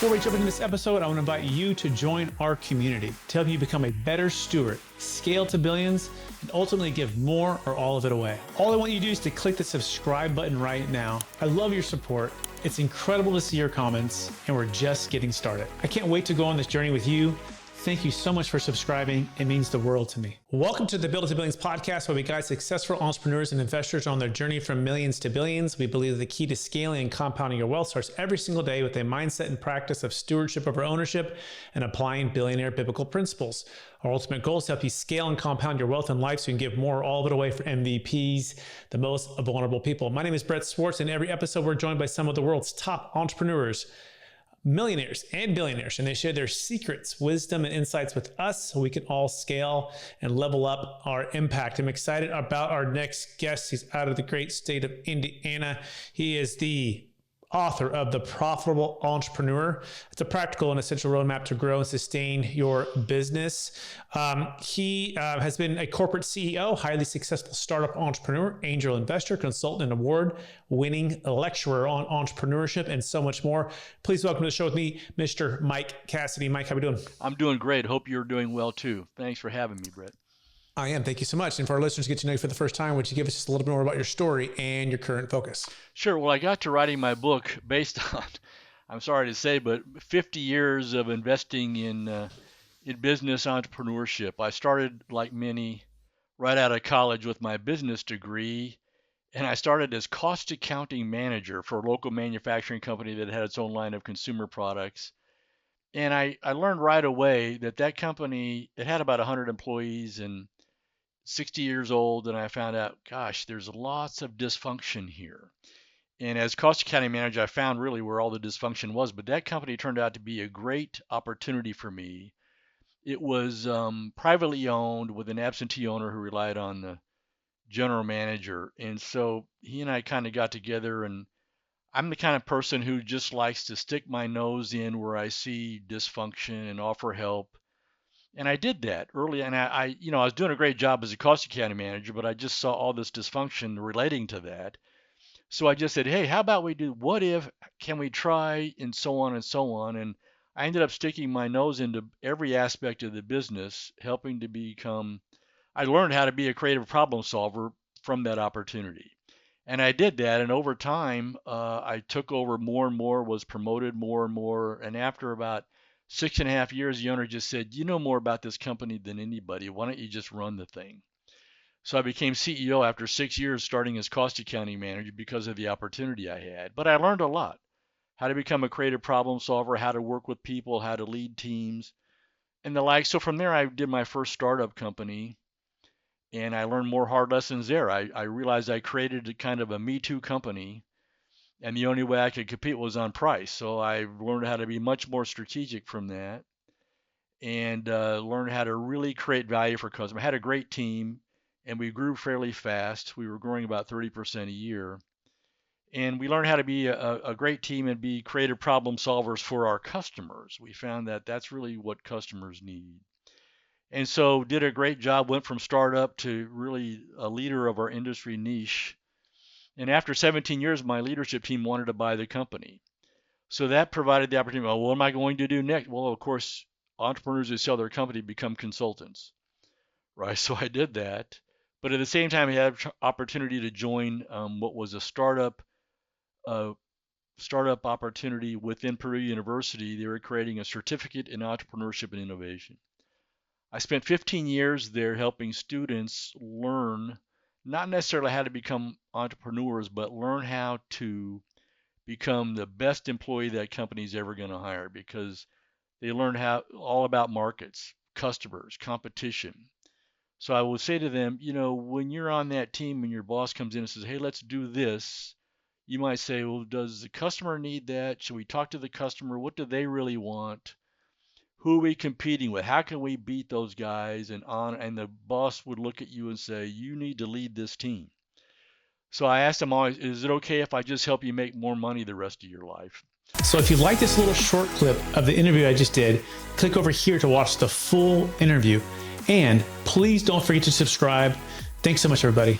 Before we jump into this episode, I want to invite you to join our community to help you become a better steward, scale to billions, and ultimately give more or all of it away. All I want you to do is to click the subscribe button right now. I love your support. It's incredible to see your comments, and we're just getting started. I can't wait to go on this journey with you. Thank you so much for subscribing. It means the world to me. Welcome to the Build to Billions podcast, where we guide successful entrepreneurs and investors on their journey from millions to billions. We believe the key to scaling and compounding your wealth starts every single day with a mindset and practice of stewardship over ownership and applying billionaire biblical principles. Our ultimate goal is to help you scale and compound your wealth in life so you can give more or all of it away for MVPs, the most vulnerable people. My name is Brett Swartz, and every episode we're joined by some of the world's top entrepreneurs, millionaires and billionaires, and they share their secrets, wisdom, and insights with us so we can all scale and level up our impact. I'm excited about our next guest. He's out of the great state of Indiana. He is the author of The Profitable Entrepreneur. It's a practical and essential roadmap to grow and sustain your business. He has been a corporate CEO, highly successful startup entrepreneur, angel investor, consultant, and award-winning lecturer on entrepreneurship, and so much more. Please welcome to the show with me, Mr. Mike Cassidy. Mike, how are we doing? I'm doing great. Hope you're doing well too. Thanks for having me, Brett. I am. Thank you so much. And for our listeners to get to know you for the first time, would you give us just a little bit more about your story and your current focus? Sure. Well, I got to writing my book based on, I'm sorry to say, but 50 years of investing in business entrepreneurship. I started, like many, right out of college with my business degree, and I started as cost accounting manager for a local manufacturing company that had its own line of consumer products. And I learned right away that company, it had about 100 employees and 60 years old, and I found out, gosh, there's lots of dysfunction here. And as cost accounting manager, I found really where all the dysfunction was, but that company turned out to be a great opportunity for me. It was privately owned with an absentee owner who relied on the general manager. And so he and I kind of got together, and I'm the kind of person who just likes to stick my nose in where I see dysfunction and offer help. And I did that early, and I was doing a great job as a cost accounting manager, but I just saw all this dysfunction relating to that. So I just said, hey, how about we do, what if, can we try, and so on and so on. And I ended up sticking my nose into every aspect of the business, helping to I learned how to be a creative problem solver from that opportunity. And I did that, and over time, I took over more and more, was promoted more and more, and after about 6.5 years, the owner just said, you know more about this company than anybody. Why don't you just run the thing? So I became CEO after 6 years, starting as cost accounting manager because of the opportunity I had. But I learned a lot, how to become a creative problem solver, how to work with people, how to lead teams, and the like. So from there, I did my first startup company, and I learned more hard lessons there. I realized I created a kind of a Me Too company, and the only way I could compete was on price. So I learned how to be much more strategic from that, and learned how to really create value for customers. I had a great team, and we grew fairly fast. We were growing about 30% a year. And we learned how to be a great team and be creative problem solvers for our customers. We found that that's really what customers need. And so did a great job, went from startup to really a leader of our industry niche. And after 17 years, my leadership team wanted to buy the company. So that provided the opportunity. Well, what am I going to do next? Well, of course, entrepreneurs who sell their company become consultants, right? So I did that. But at the same time, I had opportunity to join what was a startup opportunity within Purdue University. They were creating a certificate in entrepreneurship and innovation. I spent 15 years there helping students learn not necessarily how to become entrepreneurs, but learn how to become the best employee that company's ever going to hire, because they learn all about markets, customers, competition. So I would say to them, when you're on that team and your boss comes in and says, hey, let's do this, you might say, well, does the customer need that? Should we talk to the customer? What do they really want? Who are we competing with? How can we beat those guys? And the boss would look at you and say, you need to lead this team. So I asked them always, is it okay if I just help you make more money the rest of your life? So if you like this little short clip of the interview I just did, click over here to watch the full interview. And please don't forget to subscribe. Thanks so much, everybody.